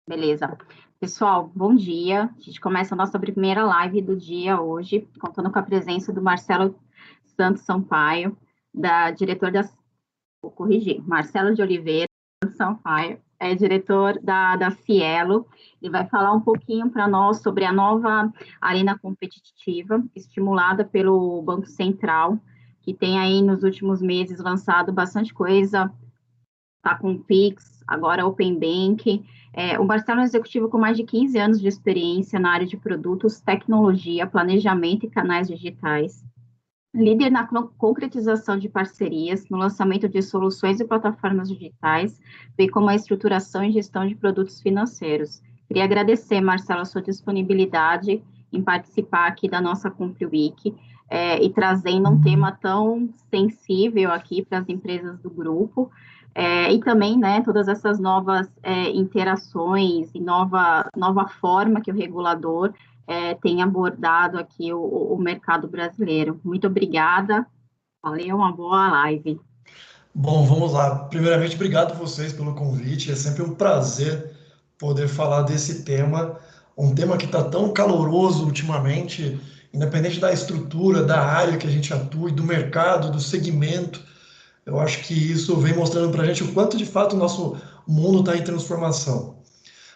Beleza. Pessoal, bom dia. A gente começa a nossa primeira live do dia hoje, contando com a presença do Marcelo Santos Sampaio, diretor vou corrigir, Marcelo de Oliveira Sampaio, é diretor da Cielo. Ele vai falar um pouquinho para nós sobre a nova arena competitiva, estimulada pelo Banco Central, que tem aí nos últimos meses lançado bastante coisa. Está com o Pix, agora Open Bank. O Marcelo é um executivo com mais de 15 anos de experiência na área de produtos, tecnologia, planejamento e canais digitais. Líder na concretização de parcerias, no lançamento de soluções e plataformas digitais, bem como a estruturação e gestão de produtos financeiros. Queria agradecer, Marcelo, a sua disponibilidade em participar aqui da nossa CumpliWeek e trazendo um tema tão sensível aqui para as empresas do grupo. E também, né, todas essas novas interações e nova forma que o regulador tem abordado aqui o mercado brasileiro. Muito obrigada, valeu, uma boa live. Bom, vamos lá. Primeiramente, obrigado a vocês pelo convite. É sempre um prazer poder falar desse tema, um tema que está tão caloroso ultimamente, independente da estrutura, da área que a gente atua, do mercado, do segmento. Eu acho que isso vem mostrando para a gente o quanto de fato o nosso mundo está em transformação.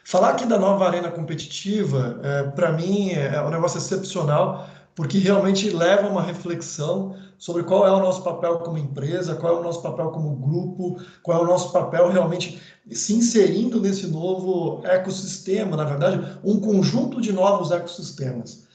Falar aqui da nova arena competitiva, para mim, é um negócio excepcional, porque realmente leva uma reflexão sobre qual é o nosso papel como empresa, qual é o nosso papel como grupo, qual é o nosso papel realmente se inserindo nesse novo ecossistema, na verdade, um conjunto de novos ecossistemas.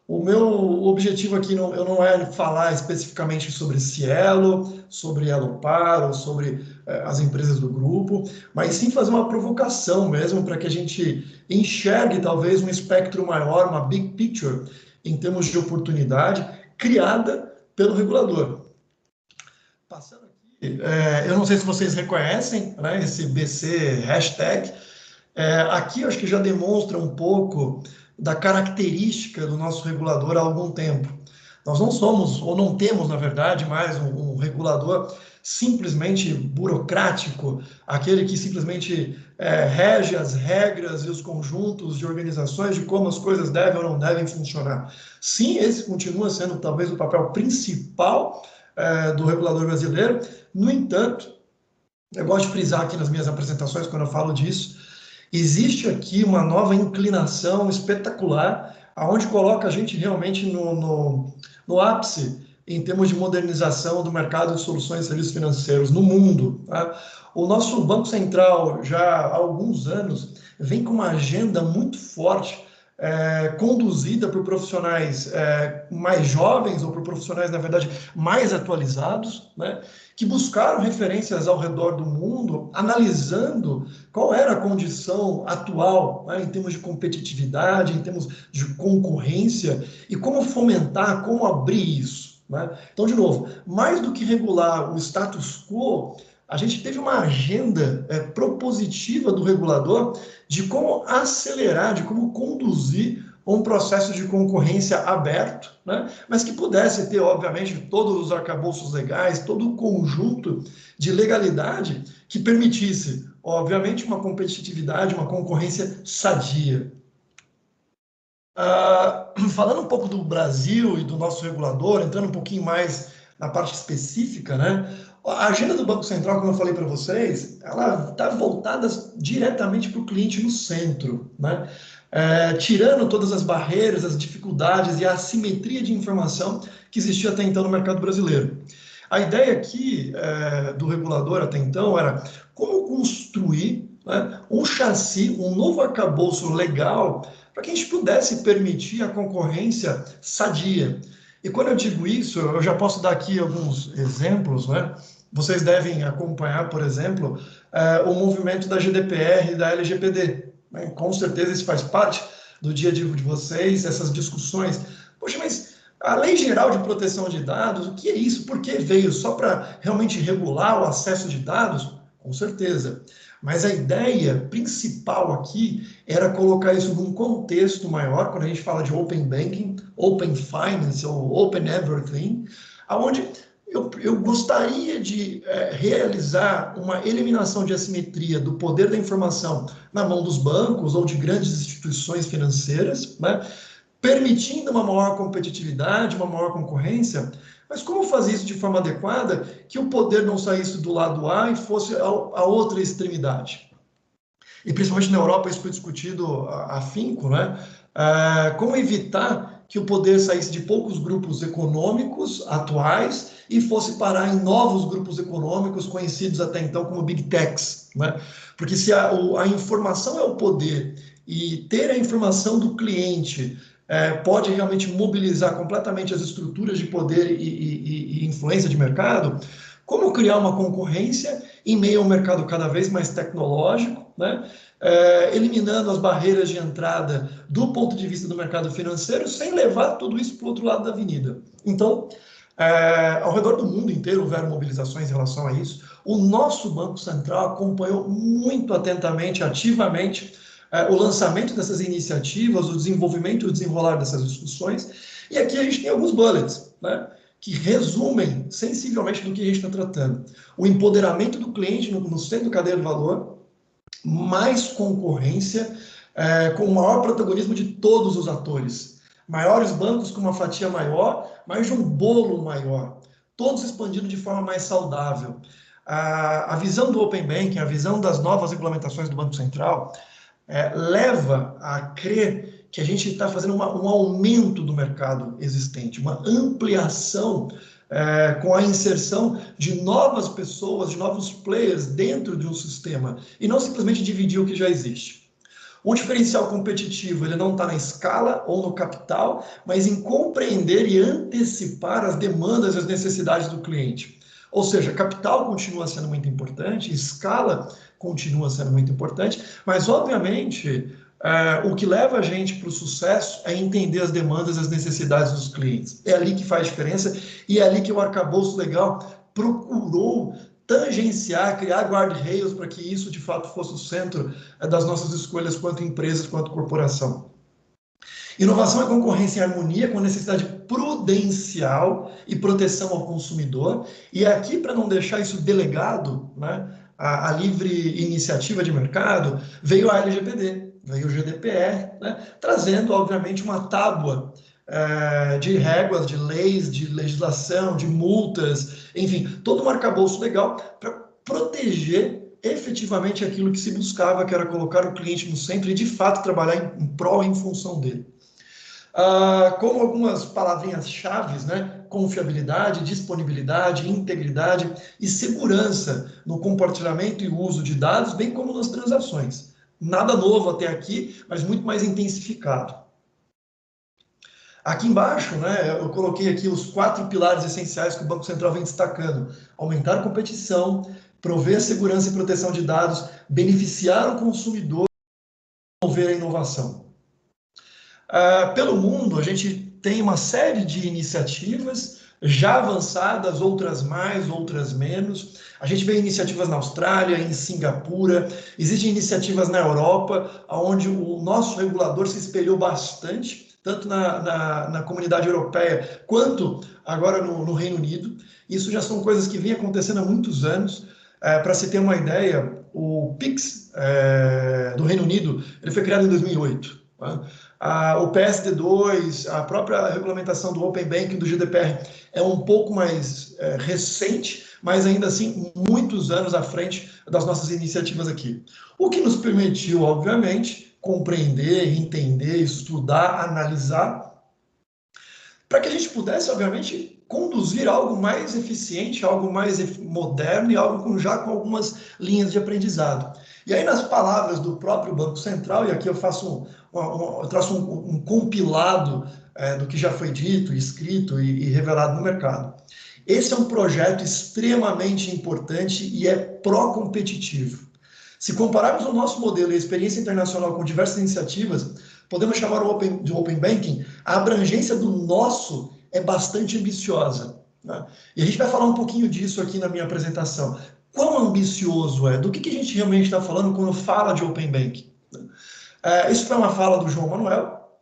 O meu objetivo aqui eu não é falar especificamente sobre Cielo, sobre Elopar ou sobre as empresas do grupo, mas sim fazer uma provocação mesmo para que a gente enxergue talvez um espectro maior, uma big picture em termos de oportunidade criada pelo regulador. Passando aqui, eu não sei se vocês reconhecem, né, esse BC hashtag. Aqui eu acho que já demonstra um pouco da característica do nosso regulador há algum tempo. Nós não somos, ou não temos, na verdade, mais um regulador simplesmente burocrático, aquele que simplesmente rege as regras e os conjuntos de organizações de como as coisas devem ou não devem funcionar. Sim, esse continua sendo talvez o papel principal do regulador brasileiro. No entanto, eu gosto de frisar aqui nas minhas apresentações, quando eu falo disso, existe aqui uma nova inclinação espetacular, aonde coloca a gente realmente no ápice em termos de modernização do mercado de soluções e serviços financeiros no mundo. Tá? O nosso Banco Central, já há alguns anos, vem com uma agenda muito forte, conduzida por profissionais mais jovens, ou por profissionais, na verdade, mais atualizados, né? Que buscaram referências ao redor do mundo, analisando qual era a condição atual, né, em termos de competitividade, em termos de concorrência, e como fomentar, como abrir isso. Né? Então, de novo, mais do que regular o status quo, a gente teve uma agenda propositiva do regulador de como acelerar, de como conduzir um processo de concorrência aberto, né? Mas que pudesse ter, obviamente, todos os arcabouços legais, todo o conjunto de legalidade que permitisse, obviamente, uma competitividade, uma concorrência sadia. Falando um pouco do Brasil e do nosso regulador, entrando um pouquinho mais na parte específica, né? A agenda do Banco Central, como eu falei para vocês, ela está voltada diretamente para o cliente no centro, né? Tirando todas as barreiras, as dificuldades e a assimetria de informação que existia até então no mercado brasileiro. A ideia aqui do regulador até então era como construir, né, um chassi, um novo arcabouço legal para que a gente pudesse permitir a concorrência sadia. E quando eu digo isso, eu já posso dar aqui alguns exemplos, né? Vocês devem acompanhar, por exemplo, o movimento da GDPR e da LGPD. Né? Com certeza isso faz parte do dia a dia de vocês, essas discussões. Poxa, mas a Lei Geral de Proteção de Dados, o que é isso? Por que veio? Só para realmente regular o acesso de dados? Com certeza. Mas a ideia principal aqui era colocar isso num contexto maior, quando a gente fala de Open Banking, Open Finance ou Open Everything, aonde eu gostaria de realizar uma eliminação de assimetria do poder da informação na mão dos bancos ou de grandes instituições financeiras, né? Permitindo uma maior competitividade, uma maior concorrência, mas como fazer isso de forma adequada, que o poder não saísse do lado A e fosse a outra extremidade? E principalmente na Europa isso foi discutido afinco, né? Como evitar que o poder saísse de poucos grupos econômicos atuais e fosse parar em novos grupos econômicos conhecidos até então como Big Techs, né? Porque se a informação é o poder e ter a informação do cliente pode realmente mobilizar completamente as estruturas de poder e influência de mercado, como criar uma concorrência em meio a um mercado cada vez mais tecnológico, né? Eliminando as barreiras de entrada do ponto de vista do mercado financeiro, sem levar tudo isso para o outro lado da avenida. Então, ao redor do mundo inteiro houveram mobilizações em relação a isso. O nosso Banco Central acompanhou muito atentamente, ativamente, o lançamento dessas iniciativas, o desenvolvimento e o desenrolar dessas discussões. E aqui a gente tem alguns bullets, né, que resumem sensivelmente do que a gente está tratando. O empoderamento do cliente no centro da cadeia de valor, mais concorrência, com o maior protagonismo de todos os atores. Maiores bancos com uma fatia maior, mas de um bolo maior. Todos expandindo de forma mais saudável. A visão do Open Banking, a visão das novas regulamentações do Banco Central, leva a crer que a gente está fazendo um aumento do mercado existente, uma ampliação com a inserção de novas pessoas, de novos players dentro de um sistema, e não simplesmente dividir o que já existe. O diferencial competitivo ele não está na escala ou no capital, mas em compreender e antecipar as demandas e as necessidades do cliente. Ou seja, capital continua sendo muito importante, escala continua sendo muito importante, mas, obviamente, o que leva a gente para o sucesso é entender as demandas e as necessidades dos clientes. É ali que faz diferença e é ali que o arcabouço legal procurou tangenciar, criar guardrails para que isso, de fato, fosse o centro das nossas escolhas quanto empresas, quanto corporação. Inovação é concorrência em harmonia com a necessidade prudencial e proteção ao consumidor. E aqui, para não deixar isso delegado, né, a livre iniciativa de mercado, veio a LGPD, veio o GDPR, né, trazendo, obviamente, uma tábua de réguas, de leis, de legislação, de multas, enfim, todo um arcabouço legal para proteger efetivamente aquilo que se buscava, que era colocar o cliente no centro e, de fato, trabalhar em prol, em função dele. Como algumas palavrinhas-chave, né? Confiabilidade, disponibilidade, integridade e segurança no compartilhamento e uso de dados, bem como nas transações. Nada novo até aqui, mas muito mais intensificado. Aqui embaixo, né, eu coloquei aqui os 4 pilares essenciais que o Banco Central vem destacando. Aumentar a competição, prover a segurança e proteção de dados, beneficiar o consumidor e promover a inovação. Pelo mundo, a gente tem uma série de iniciativas já avançadas, outras mais, outras menos. A gente vê iniciativas na Austrália, em Singapura, existem iniciativas na Europa, onde o nosso regulador se espelhou bastante, tanto na comunidade europeia, quanto agora no Reino Unido. Isso já são coisas que vêm acontecendo há muitos anos. Para se ter uma ideia, o PIX do Reino Unido ele foi criado em 2008. O PSD2, a própria regulamentação do Open Banking, do GDPR, é um pouco mais recente, mas ainda assim muitos anos à frente das nossas iniciativas aqui. O que nos permitiu, obviamente, compreender, entender, estudar, analisar, para que a gente pudesse, obviamente, conduzir algo mais eficiente, algo mais moderno e algo já com algumas linhas de aprendizado. E aí, nas palavras do próprio Banco Central, e aqui eu faço eu traço um compilado do que já foi dito, escrito e revelado no mercado. Esse é um projeto extremamente importante e é pró-competitivo. Se compararmos o nosso modelo e a experiência internacional com diversas iniciativas, podemos chamar de Open Banking, a abrangência do nosso é bastante ambiciosa. Né? E a gente vai falar um pouquinho disso aqui na minha apresentação. Quão ambicioso é? Do que a gente realmente está falando quando fala de Open Banking? Isso foi uma fala do João Manuel,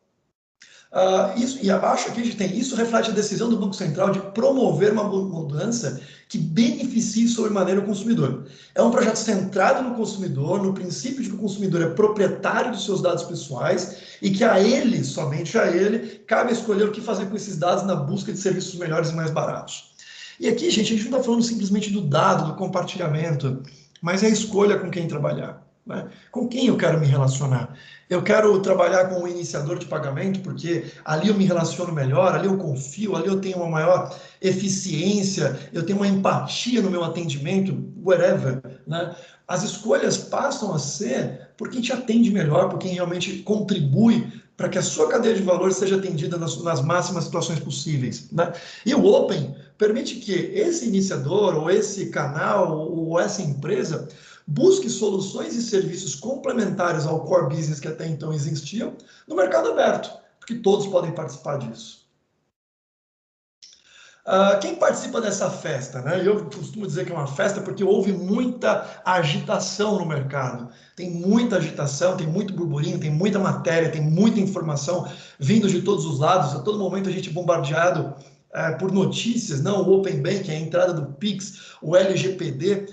Isso, e abaixo aqui a gente tem, isso reflete a decisão do Banco Central de promover uma mudança que beneficie sobremaneira o consumidor. É um projeto centrado no consumidor, no princípio de que o consumidor é proprietário dos seus dados pessoais e que a ele, somente a ele, cabe escolher o que fazer com esses dados na busca de serviços melhores e mais baratos. E aqui, gente, a gente não está falando simplesmente do dado, do compartilhamento, mas é a escolha com quem trabalhar, né? Com quem eu quero me relacionar. Eu quero trabalhar com o iniciador de pagamento, porque ali eu me relaciono melhor, ali eu confio, ali eu tenho uma maior eficiência, eu tenho uma empatia no meu atendimento, whatever, né? As escolhas passam a ser por quem te atende melhor, por quem realmente contribui para que a sua cadeia de valor seja atendida nas máximas situações possíveis, né? E o Open permite que esse iniciador, ou esse canal, ou essa empresa busque soluções e serviços complementares ao core business que até então existiam no mercado aberto, porque todos podem participar disso. Quem participa dessa festa, né? Eu costumo dizer que é uma festa porque houve muita agitação no mercado. Tem muita agitação, tem muito burburinho, tem muita matéria, tem muita informação vindo de todos os lados. A todo momento a gente é bombardeado por notícias, não, o Open Bank, a entrada do Pix, o LGPD.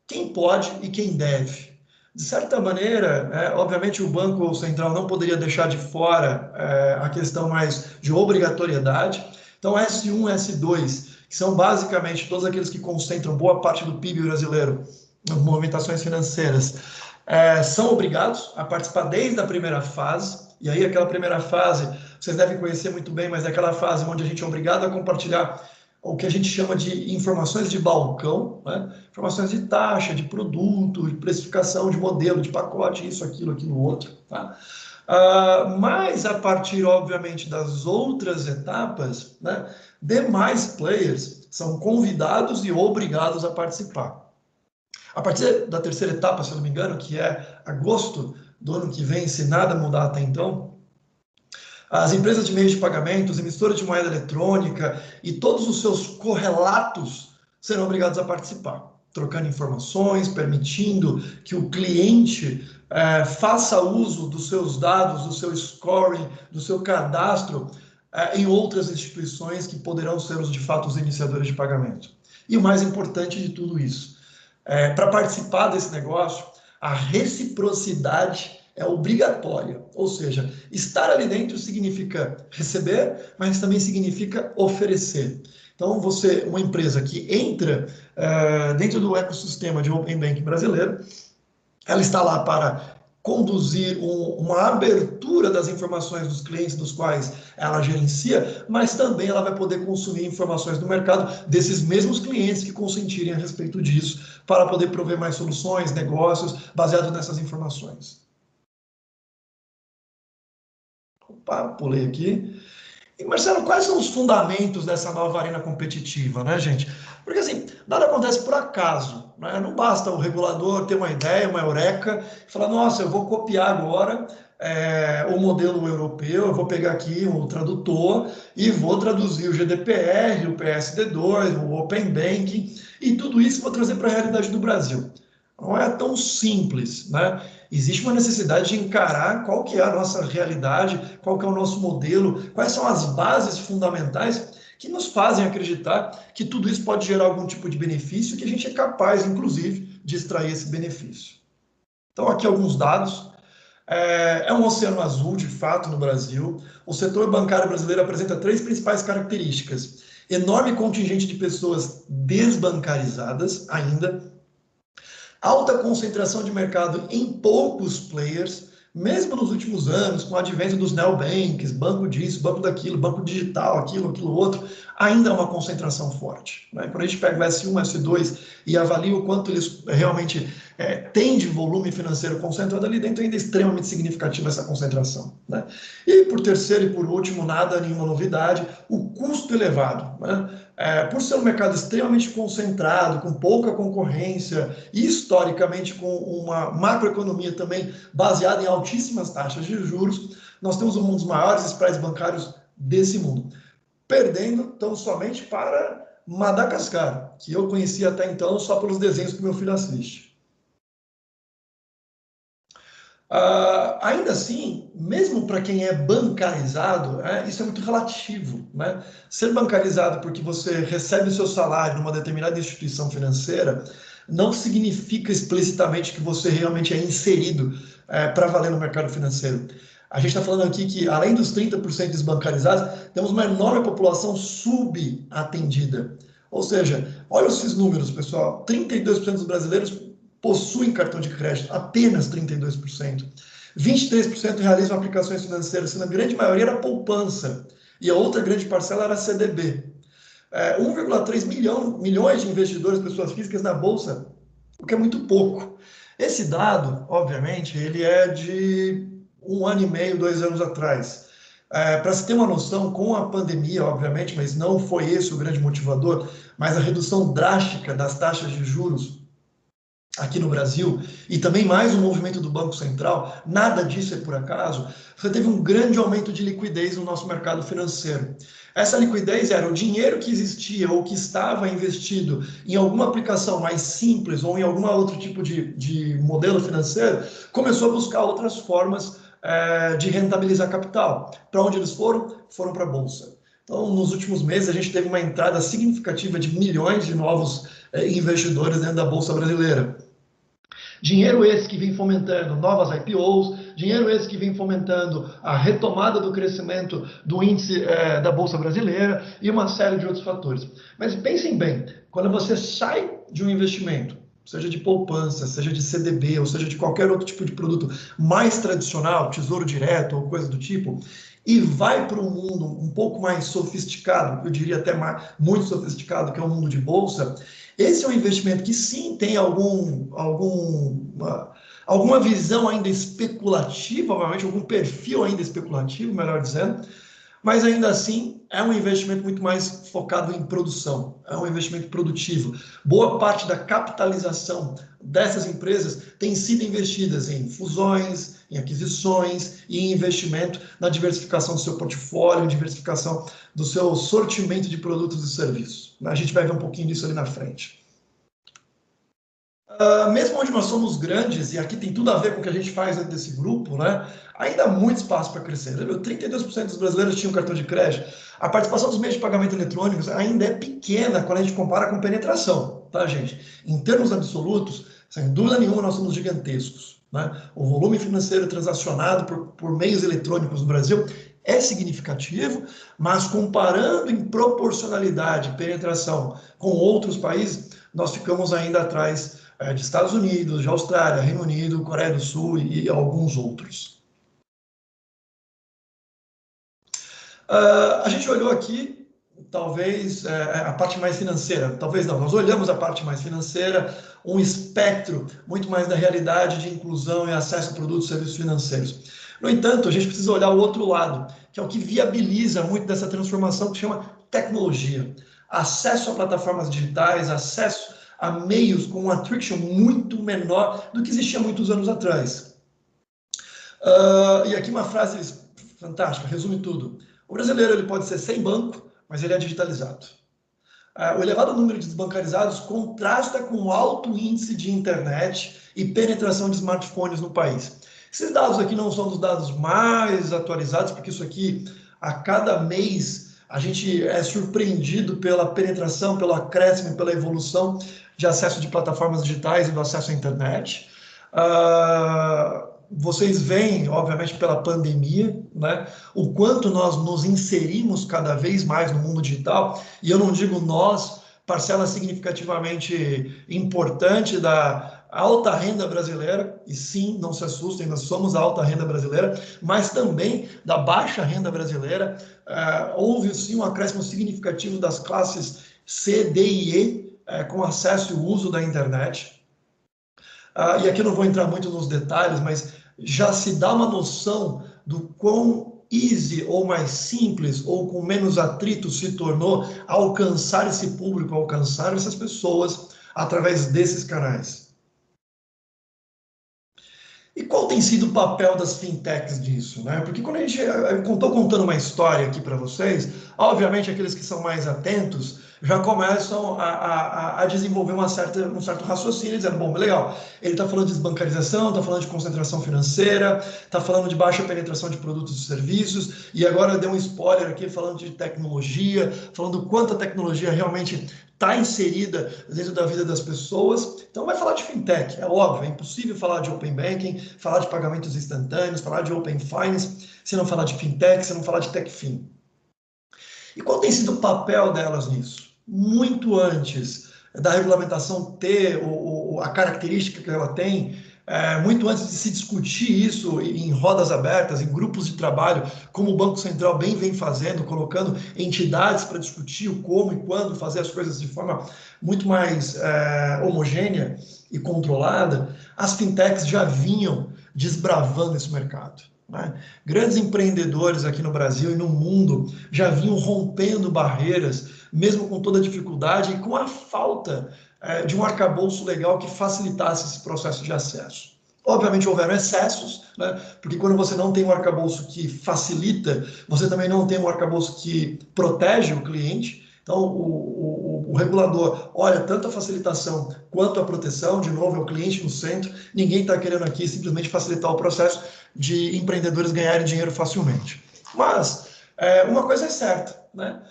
Quem pode e quem deve? De certa maneira, obviamente o Banco Central não poderia deixar de fora a questão mais de obrigatoriedade. Então, S1, S2, que são basicamente todos aqueles que concentram boa parte do PIB brasileiro nas movimentações financeiras, são obrigados a participar desde a primeira fase. E aí, aquela primeira fase, vocês devem conhecer muito bem, mas é aquela fase onde a gente é obrigado a compartilhar o que a gente chama de informações de balcão, né? Informações de taxa, de produto, de precificação, de modelo, de pacote, isso, aquilo, outro. Tá? Mas a partir, obviamente, das outras etapas, né, demais players são convidados e obrigados a participar. A partir da terceira etapa, se eu não me engano, que é agosto do ano que vem, se nada mudar até então, as empresas de meios de pagamento, as emissoras de moeda eletrônica e todos os seus correlatos serão obrigados a participar, trocando informações, permitindo que o cliente faça uso dos seus dados, do seu scoring, do seu cadastro em outras instituições que poderão ser de fato os iniciadores de pagamento. E o mais importante de tudo isso, para participar desse negócio, a reciprocidade é obrigatória, ou seja, estar ali dentro significa receber, mas também significa oferecer. Então, você, uma empresa que entra dentro do ecossistema de Open Banking brasileiro, ela está lá para conduzir uma abertura das informações dos clientes dos quais ela gerencia, mas também ela vai poder consumir informações do mercado desses mesmos clientes que consentirem a respeito disso, para poder prover mais soluções, negócios, baseados nessas informações. Opa, pulei aqui. E, Marcelo, quais são os fundamentos dessa nova arena competitiva, né, gente? Porque, assim, nada acontece por acaso, né? Não basta o regulador ter uma ideia, uma eureka, e falar, nossa, eu vou copiar agora o modelo europeu, eu vou pegar aqui o tradutor e vou traduzir o GDPR, o PSD2, o Open Banking, e tudo isso vou trazer para a realidade do Brasil. Não é tão simples, né? Existe uma necessidade de encarar qual que é a nossa realidade, qual que é o nosso modelo, quais são as bases fundamentais que nos fazem acreditar que tudo isso pode gerar algum tipo de benefício, que a gente é capaz, inclusive, de extrair esse benefício. Então, aqui alguns dados. É um oceano azul, de fato, no Brasil. O setor bancário brasileiro apresenta três principais características: enorme contingente de pessoas desbancarizadas ainda, alta concentração de mercado em poucos players, mesmo nos últimos anos, com o advento dos neobanks, banco disso, banco daquilo, banco digital, aquilo outro, ainda é uma concentração forte, né? Quando a gente pega o S1, S2 e avalia o quanto eles realmente têm de volume financeiro concentrado ali dentro, ainda é extremamente significativa essa concentração, né? E por terceiro e por último, nada, nenhuma novidade, o custo elevado, né? Por ser um mercado extremamente concentrado, com pouca concorrência e historicamente com uma macroeconomia também baseada em altíssimas taxas de juros, nós temos um dos maiores spreads bancários desse mundo, perdendo tão somente para Madagascar, que eu conhecia até então só pelos desenhos que meu filho assiste. Ainda assim, mesmo para quem é bancarizado, isso é muito relativo, né? Ser bancarizado porque você recebe o seu salário numa determinada instituição financeira não significa explicitamente que você realmente é inserido para valer no mercado financeiro. A gente está falando aqui que, além dos 30% desbancarizados, temos uma enorme população subatendida. Ou seja, olha esses números, pessoal: 32% dos brasileiros possuem cartão de crédito, apenas 32%. 23% realizam aplicações financeiras, sendo a grande maioria era poupança, e a outra grande parcela era CDB. 1,3 milhões de investidores, pessoas físicas na Bolsa, o que é muito pouco. Esse dado, obviamente, ele é de 1 ano e meio, 2 anos atrás. Para se ter uma noção, com a pandemia, obviamente, mas não foi esse o grande motivador, mas a redução drástica das taxas de juros aqui no Brasil, e também mais um movimento do Banco Central, nada disso é por acaso, você teve um grande aumento de liquidez no nosso mercado financeiro. Essa liquidez era o dinheiro que existia ou que estava investido em alguma aplicação mais simples ou em algum outro tipo de modelo financeiro, começou a buscar outras formas de rentabilizar capital. Para onde eles foram? Foram para a Bolsa. Então, nos últimos meses, a gente teve uma entrada significativa de milhões de novos investidores dentro da Bolsa Brasileira. Dinheiro esse que vem fomentando novas IPOs, dinheiro esse que vem fomentando a retomada do crescimento do índice da Bolsa Brasileira e uma série de outros fatores. Mas pensem bem, quando você sai de um investimento, seja de poupança, seja de CDB, ou seja de qualquer outro tipo de produto mais tradicional, tesouro direto ou coisa do tipo, e vai para um mundo um pouco mais sofisticado, eu diria até muito sofisticado, que é o mundo de bolsa, esse é um investimento que sim tem alguma visão ainda especulativa, obviamente, algum perfil ainda especulativo, melhor dizendo, mas ainda assim é um investimento muito mais focado em produção, é um investimento produtivo. Boa parte da capitalização dessas empresas tem sido investidas em fusões, em aquisições e em investimento na diversificação do seu portfólio, diversificação do seu sortimento de produtos e serviços. A gente vai ver um pouquinho disso ali na frente. Mesmo onde nós somos grandes, e aqui tem tudo a ver com o que a gente faz dentro desse grupo, né? Ainda há muito espaço para crescer. 32% dos brasileiros tinham cartão de crédito. A participação dos meios de pagamento eletrônicos ainda é pequena quando a gente compara com penetração, tá, gente? Em termos absolutos, sem dúvida nenhuma, nós somos gigantescos, né? O volume financeiro transacionado por meios eletrônicos no Brasil é significativo, mas comparando em proporcionalidade, penetração com outros países, nós ficamos ainda atrás de Estados Unidos, de Austrália, Reino Unido, Coreia do Sul e alguns outros. A gente olhou aqui, talvez, a parte mais financeira, talvez não, nós olhamos a parte mais financeira, um espectro muito mais da realidade de inclusão e acesso a produtos e serviços financeiros. No entanto, a gente precisa olhar o outro lado, que é o que viabiliza muito dessa transformação, que chama tecnologia. Acesso a plataformas digitais, acesso a meios com um attrition muito menor do que existia muitos anos atrás. E aqui uma frase fantástica, resume tudo. O brasileiro ele pode ser sem banco, mas ele é digitalizado. O elevado número de desbancarizados contrasta com o alto índice de internet e penetração de smartphones no país. Esses dados aqui não são dos dados mais atualizados, porque isso aqui, a cada mês, a gente é surpreendido pela penetração, pelo acréscimo, pela evolução de acesso de plataformas digitais e do acesso à internet. Vocês veem, obviamente, pela pandemia, né, o quanto nós nos inserimos cada vez mais no mundo digital, e eu não digo nós, parcela significativamente importante da alta renda brasileira, e sim, não se assustem, nós somos a alta renda brasileira, mas também da baixa renda brasileira. Houve sim um acréscimo significativo das classes C, D e E, com acesso e uso da internet. E aqui eu não vou entrar muito nos detalhes, mas já se dá uma noção do quão easy ou mais simples ou com menos atrito se tornou alcançar esse público, alcançar essas pessoas através desses canais. E qual tem sido o papel das fintechs disso, né? Porque quando a gente estou contando uma história aqui para vocês, obviamente aqueles que são mais atentos já começam a desenvolver um certo raciocínio, dizendo, bom, legal, ele está falando de desbancarização, está falando de concentração financeira, está falando de baixa penetração de produtos e serviços, e agora deu um spoiler aqui falando de tecnologia, falando quanto a tecnologia realmente está inserida dentro da vida das pessoas. Então vai falar de fintech, é óbvio, é impossível falar de open banking, falar de pagamentos instantâneos, falar de open finance, se não falar de fintech, se não falar de techfin. E qual tem sido o papel delas nisso? Muito antes da regulamentação ter a característica que ela tem, muito antes de se discutir isso em rodas abertas, em grupos de trabalho, como o Banco Central bem vem fazendo, colocando entidades para discutir o como e quando fazer as coisas de forma muito mais homogênea e controlada, as fintechs já vinham desbravando esse mercado. Né? Grandes empreendedores aqui no Brasil e no mundo já vinham rompendo barreiras, mesmo com toda a dificuldade e com a falta de um arcabouço legal que facilitasse esse processo de acesso. Obviamente houveram excessos, né? Porque quando você não tem um arcabouço que facilita, você também não tem um arcabouço que protege o cliente. Então, o regulador olha tanto a facilitação quanto a proteção, de novo, é o cliente no centro. Ninguém está querendo aqui simplesmente facilitar o processo de empreendedores ganharem dinheiro facilmente. Mas, uma coisa é certa, né?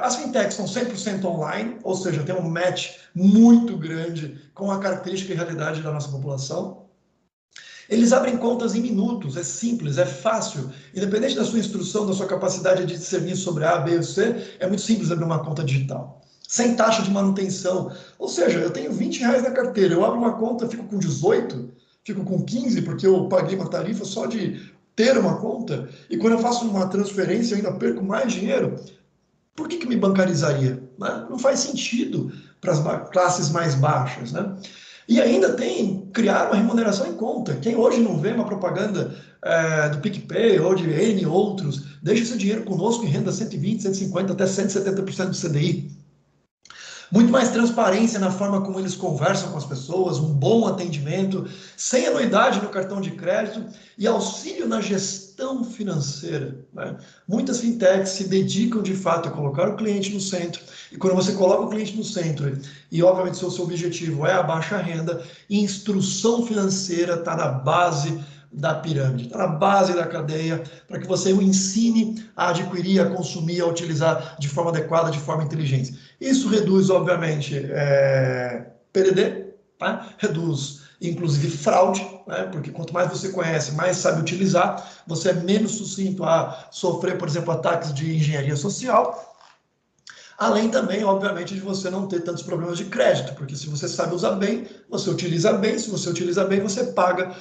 As fintechs são 100% online, ou seja, tem um match muito grande com a característica e realidade da nossa população. Eles abrem contas em minutos, é simples, é fácil. Independente da sua instrução, da sua capacidade de discernir sobre A, B ou C, é muito simples abrir uma conta digital. Sem taxa de manutenção. Ou seja, eu tenho R$ 20 na carteira, eu abro uma conta, fico com 18, fico com 15, porque eu paguei uma tarifa só de ter uma conta, e quando eu faço uma transferência eu ainda perco mais dinheiro. Por que me bancarizaria? Não faz sentido para as classes mais baixas, né? E ainda tem criar uma remuneração em conta. Quem hoje não vê uma propaganda do PicPay ou de N outros, deixa esse dinheiro conosco e renda 120, 150, até 170% do CDI. Muito mais transparência na forma como eles conversam com as pessoas, um bom atendimento, sem anuidade no cartão de crédito e auxílio na gestão financeira. Né? Muitas fintechs se dedicam de fato a colocar o cliente no centro, e quando você coloca o cliente no centro, e obviamente se o seu objetivo é a baixa renda, instrução financeira está na base da pirâmide, está na base da cadeia, para que você o ensine a adquirir, a consumir, a utilizar de forma adequada, de forma inteligente. Isso reduz, obviamente, PDD, tá? Reduz, inclusive, fraude, né? Porque quanto mais você conhece, mais sabe utilizar, você é menos sucinto a sofrer, por exemplo, ataques de engenharia social. Além também, obviamente, de você não ter tantos problemas de crédito, porque se você sabe usar bem, você utiliza bem, se você utiliza bem, você paga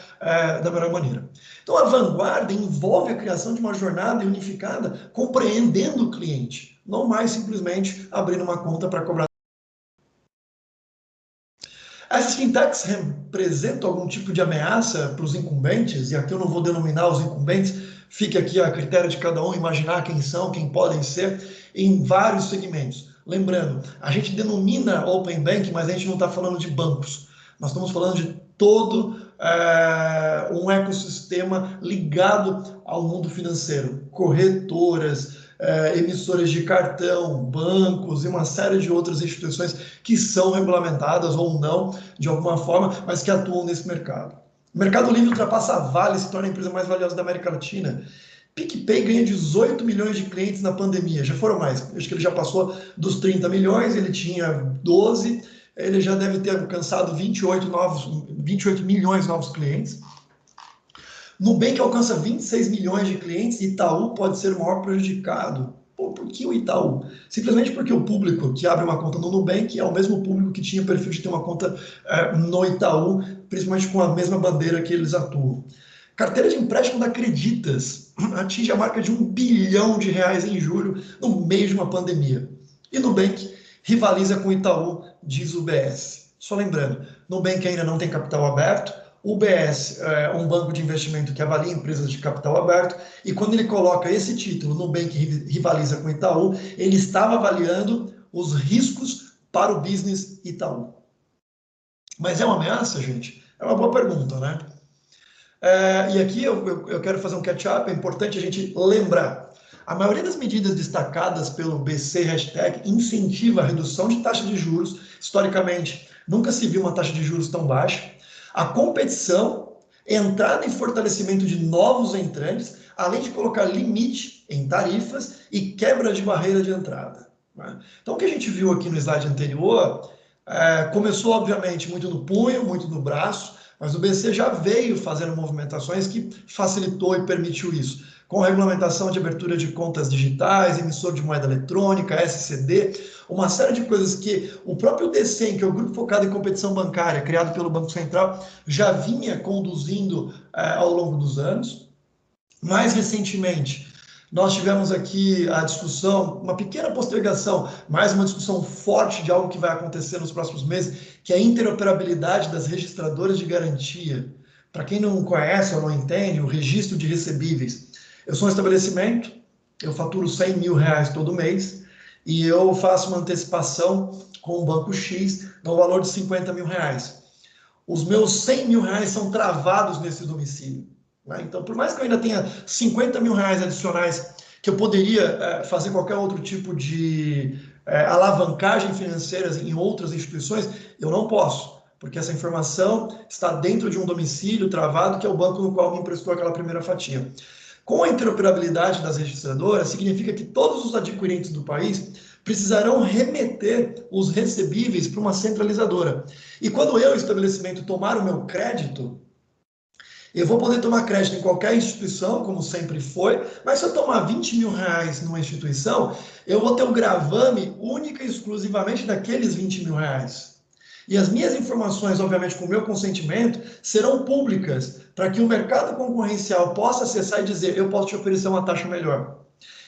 da melhor maneira. Então, a vanguarda envolve a criação de uma jornada unificada, compreendendo o cliente, não mais simplesmente abrindo uma conta para cobrar. Essas fintechs representam algum tipo de ameaça para os incumbentes, e aqui eu não vou denominar os incumbentes, fique aqui a critério de cada um imaginar quem são, quem podem ser, em vários segmentos. Lembrando, a gente denomina Open Banking, mas a gente não está falando de bancos. Nós estamos falando de todo um ecossistema ligado ao mundo financeiro. Corretoras, emissoras de cartão, bancos e uma série de outras instituições que são regulamentadas ou não, de alguma forma, mas que atuam nesse mercado. O Mercado Livre ultrapassa a Vale e se torna a empresa mais valiosa da América Latina. PicPay ganha 18 milhões de clientes na pandemia, já foram mais, acho que ele já passou dos 30 milhões, ele tinha 12, ele já deve ter alcançado 28 milhões de novos clientes. Nubank alcança 26 milhões de clientes e Itaú pode ser o maior prejudicado. Por que o Itaú? Simplesmente porque o público que abre uma conta no Nubank é o mesmo público que tinha o perfil de ter uma conta no Itaú, principalmente com a mesma bandeira que eles atuam. Carteira de empréstimo da Creditas atinge a marca de R$ 1 bilhão em julho, no meio de uma pandemia. E Nubank rivaliza com o Itaú, diz o BS. Só lembrando, Nubank ainda não tem capital aberto, o BS é um banco de investimento que avalia empresas de capital aberto, e quando ele coloca esse título, Nubank rivaliza com o Itaú, ele estava avaliando os riscos para o business Itaú. Mas é uma ameaça, gente? É uma boa pergunta, né? E aqui eu quero fazer um catch-up, é importante a gente lembrar. a maioria das medidas destacadas pelo BC hashtag incentiva a redução de taxa de juros. Historicamente, nunca se viu uma taxa de juros tão baixa. A competição, entrada e fortalecimento de novos entrantes, além de colocar limite em tarifas e quebra de barreira de entrada. Então, o que a gente viu aqui no slide anterior, começou, obviamente, muito no punho, muito no braço, mas o BC já veio fazendo movimentações que facilitou e permitiu isso, com regulamentação de abertura de contas digitais, emissor de moeda eletrônica, SCD, uma série de coisas que o próprio DCEM, que é o Grupo Focado em Competição Bancária, criado pelo Banco Central, já vinha conduzindo ao longo dos anos. Mais recentemente, nós tivemos aqui a discussão, uma pequena postergação, mais uma discussão forte de algo que vai acontecer nos próximos meses, que é a interoperabilidade das registradoras de garantia. Para quem não conhece ou não entende, o registro de recebíveis. Eu sou um estabelecimento, eu faturo R$100 mil todo mês e eu faço uma antecipação com o banco X no valor de R$50 mil. Os meus R$100 mil são travados nesse domicílio. Então, por mais que eu ainda tenha R$50 mil adicionais, que eu poderia fazer qualquer outro tipo de alavancagem financeira em outras instituições, eu não posso, porque essa informação está dentro de um domicílio travado, que é o banco no qual me emprestou aquela primeira fatia. Com a interoperabilidade das registradoras, significa que todos os adquirentes do país precisarão remeter os recebíveis para uma centralizadora. E quando eu, estabelecimento, tomar o meu crédito, eu vou poder tomar crédito em qualquer instituição, como sempre foi, mas se eu tomar R$20 mil numa instituição, eu vou ter um gravame única e exclusivamente daqueles R$20 mil. E as minhas informações, obviamente, com o meu consentimento, serão públicas, para que o mercado concorrencial possa acessar e dizer: eu posso te oferecer uma taxa melhor.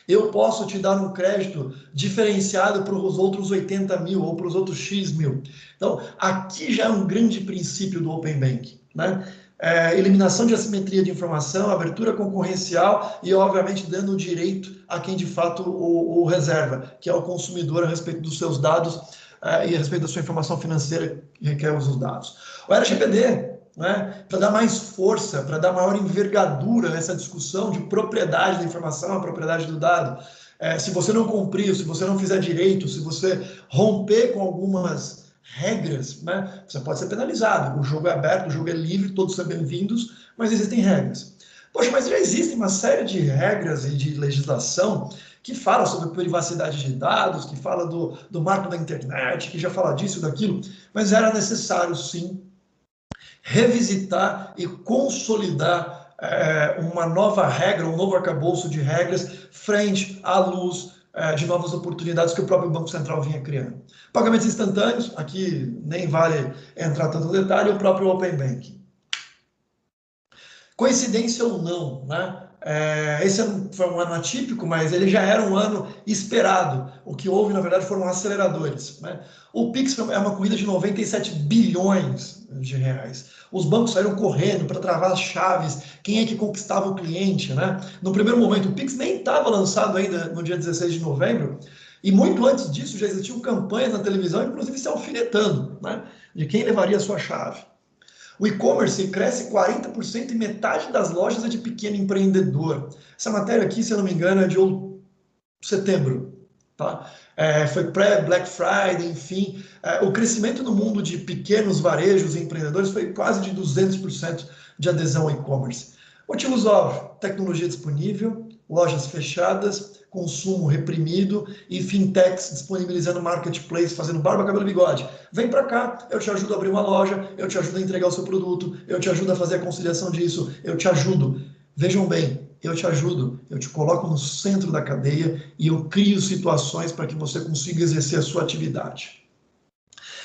Eu posso te dar um crédito diferenciado para os outros 80 mil ou para os outros X mil. Então, aqui já é um grande princípio do Open Banking, né? Eliminação de assimetria de informação, abertura concorrencial e, obviamente, dando o direito a quem de fato o reserva, que é o consumidor, a respeito dos seus dados e a respeito da sua informação financeira que requer os dados. O LGPD, né, para dar mais força, para dar maior envergadura nessa discussão de propriedade da informação, a propriedade do dado. Se você não cumprir, se você não fizer direito, se você romper com algumas regras, né, você pode ser penalizado. O jogo é aberto, o jogo é livre, todos são bem-vindos, mas existem regras. Poxa, mas já existe uma série de regras e de legislação que fala sobre privacidade de dados, que fala do marco da internet, que já fala disso e daquilo, mas era necessário, sim, revisitar e consolidar uma nova regra, um novo arcabouço de regras frente à luz de novas oportunidades que o próprio Banco Central vinha criando. Pagamentos instantâneos, aqui nem vale entrar tanto no detalhe, o próprio Open Banking. Coincidência ou não, né? Esse foi um ano atípico, mas ele já era um ano esperado. O que houve, na verdade, foram aceleradores, né? O Pix é uma corrida de 97 bilhões de reais. Os bancos saíram correndo para travar as chaves, quem é que conquistava o cliente, né? No primeiro momento, o Pix nem estava lançado ainda no dia 16 de novembro, e muito antes disso já existiam campanhas na televisão, inclusive se alfinetando, né, de quem levaria a sua chave. O e-commerce cresce 40% e metade das lojas é de pequeno empreendedor. Essa matéria aqui, se eu não me engano, é de setembro. Tá? Foi pré-Black Friday, enfim. O crescimento no mundo de pequenos varejos e empreendedores foi quase de 200% de adesão ao e-commerce. Motivos óbvios: tecnologia disponível, lojas fechadas, consumo reprimido e fintechs disponibilizando marketplace, fazendo barba, cabelo e bigode. Vem para cá, eu te ajudo a abrir uma loja, eu te ajudo a entregar o seu produto, eu te ajudo a fazer a conciliação disso, eu te ajudo. Vejam bem, eu te ajudo, eu te coloco no centro da cadeia e eu crio situações para que você consiga exercer a sua atividade.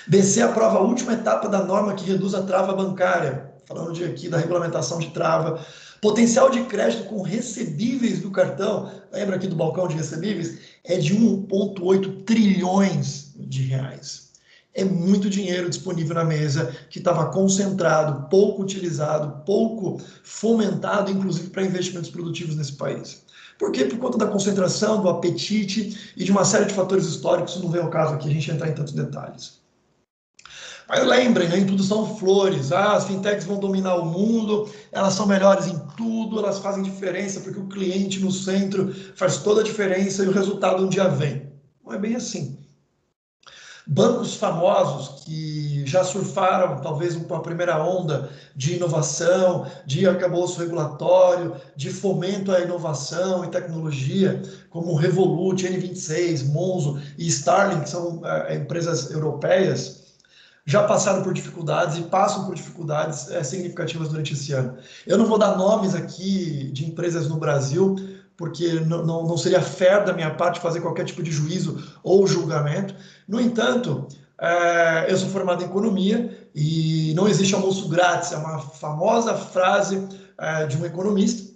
BC aprova a última etapa da norma que reduz a trava bancária, falando aqui da regulamentação de trava. Potencial de crédito com recebíveis do cartão, lembra aqui do balcão de recebíveis, é de 1,8 trilhões de reais. É muito dinheiro disponível na mesa, que estava concentrado, pouco utilizado, pouco fomentado, inclusive para investimentos produtivos nesse país. Por quê? Por conta da concentração, do apetite e de uma série de fatores históricos. Não vem ao caso aqui a gente entrar em tantos detalhes. Mas lembrem, nem tudo são flores. As fintechs vão dominar o mundo, elas são melhores em tudo, elas fazem diferença porque o cliente no centro faz toda a diferença e o resultado um dia vem. Não é bem assim. Bancos famosos que já surfaram talvez uma primeira onda de inovação, de arcabouço regulatório, de fomento à inovação e tecnologia, como Revolut, N26, Monzo e Starling, que são empresas europeias, já passaram por dificuldades e passam por dificuldades significativas durante esse ano. Eu não vou dar nomes aqui de empresas no Brasil, porque não seria fair da minha parte fazer qualquer tipo de juízo ou julgamento. No entanto, eu sou formado em economia e não existe almoço grátis, é uma famosa frase de um economista,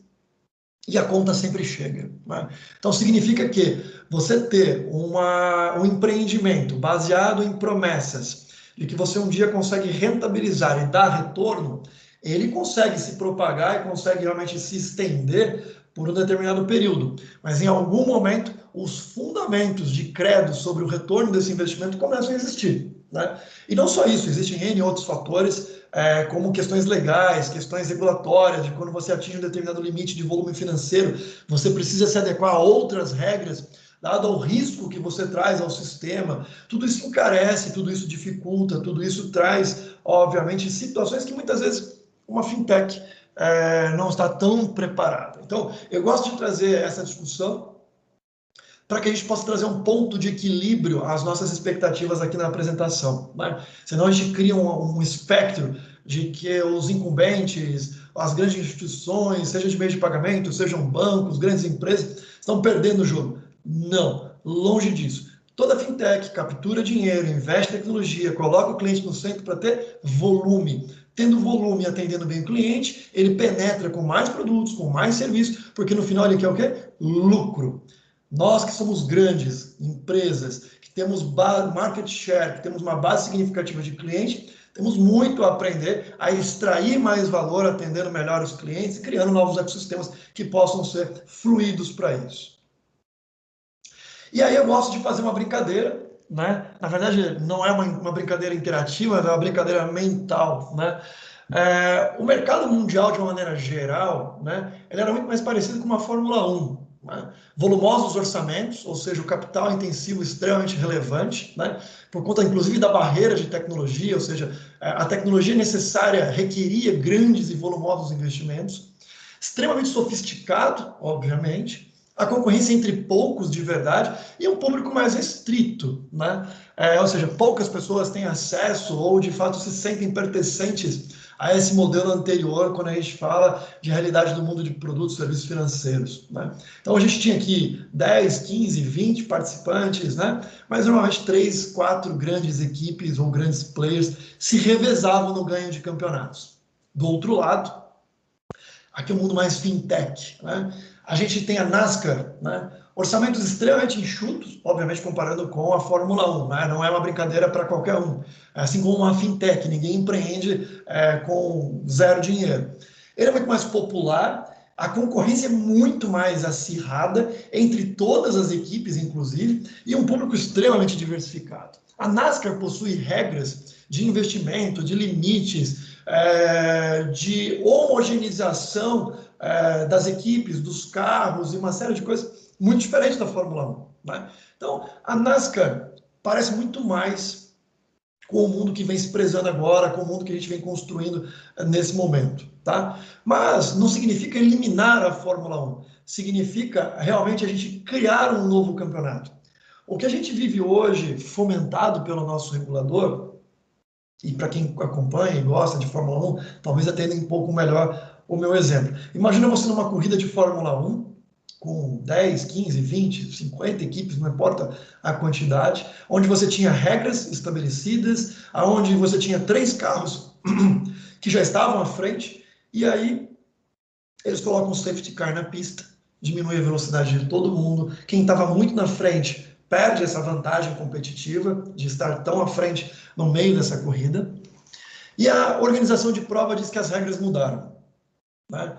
e a conta sempre chega. Né? Então, significa que você ter um empreendimento baseado em promessas de que você um dia consegue rentabilizar e dar retorno, ele consegue se propagar e consegue realmente se estender por um determinado período. Mas em algum momento, os fundamentos de credo sobre o retorno desse investimento começam a existir. Né? E não só isso, existem N outros fatores, como questões legais, questões regulatórias, de quando você atinge um determinado limite de volume financeiro, você precisa se adequar a outras regras, dado ao risco que você traz ao sistema. Tudo isso encarece, tudo isso dificulta, tudo isso traz, obviamente, situações que muitas vezes uma fintech não está tão preparada. Então, eu gosto de trazer essa discussão para que a gente possa trazer um ponto de equilíbrio às nossas expectativas aqui na apresentação. Né? Senão a gente cria um espectro de que os incumbentes, as grandes instituições, seja de meio de pagamento, sejam bancos, grandes empresas, estão perdendo o jogo. Não, longe disso. Toda fintech captura dinheiro, investe em tecnologia, coloca o cliente no centro para ter volume. Tendo volume e atendendo bem o cliente, ele penetra com mais produtos, com mais serviços, porque no final ele quer o quê? Lucro. Nós que somos grandes empresas, que temos market share, que temos uma base significativa de cliente, temos muito a aprender a extrair mais valor, atendendo melhor os clientes e criando novos ecossistemas que possam ser fluidos para isso. E aí eu gosto de fazer uma brincadeira, né? Na verdade, não é uma brincadeira interativa, é uma brincadeira mental, né? O mercado mundial, de uma maneira geral, né, ele era muito mais parecido com uma Fórmula 1. Né? Volumosos orçamentos, ou seja, o capital intensivo extremamente relevante, né? Por conta, inclusive, da barreira de tecnologia, ou seja, a tecnologia necessária requeria grandes e volumosos investimentos, extremamente sofisticado, obviamente, a concorrência entre poucos de verdade e um público mais restrito, né? Ou seja, poucas pessoas têm acesso ou de fato se sentem pertencentes a esse modelo anterior quando a gente fala de realidade do mundo de produtos e serviços financeiros, né? Então a gente tinha aqui 10, 15, 20 participantes, né? Mas normalmente 3, 4 grandes equipes ou grandes players se revezavam no ganho de campeonatos. Do outro lado, aqui é o mundo mais fintech, né? A gente tem a NASCAR, né? Orçamentos extremamente enxutos, obviamente comparando com a Fórmula 1, né? Não é uma brincadeira para qualquer um. Assim como uma fintech, ninguém empreende com zero dinheiro. Ele é muito mais popular, a concorrência é muito mais acirrada entre todas as equipes, inclusive, e um público extremamente diversificado. A NASCAR possui regras de investimento, de limites, de homogeneização das equipes, dos carros e uma série de coisas muito diferentes da Fórmula 1. Né? Então, a NASCAR parece muito mais com o mundo que vem se prezando agora, com o mundo que a gente vem construindo nesse momento. Tá? Mas não significa eliminar a Fórmula 1, significa realmente a gente criar um novo campeonato. O que a gente vive hoje, fomentado pelo nosso regulador, e para quem acompanha e gosta de Fórmula 1, talvez atenda um pouco melhor o meu exemplo. Imagina você numa corrida de Fórmula 1, com 10, 15, 20, 50 equipes, não importa a quantidade, onde você tinha regras estabelecidas, onde você tinha 3 carros que já estavam à frente, e aí eles colocam um safety car na pista, diminui a velocidade de todo mundo, quem estava muito na frente perde essa vantagem competitiva de estar tão à frente no meio dessa corrida. E a organização de prova diz que as regras mudaram, né?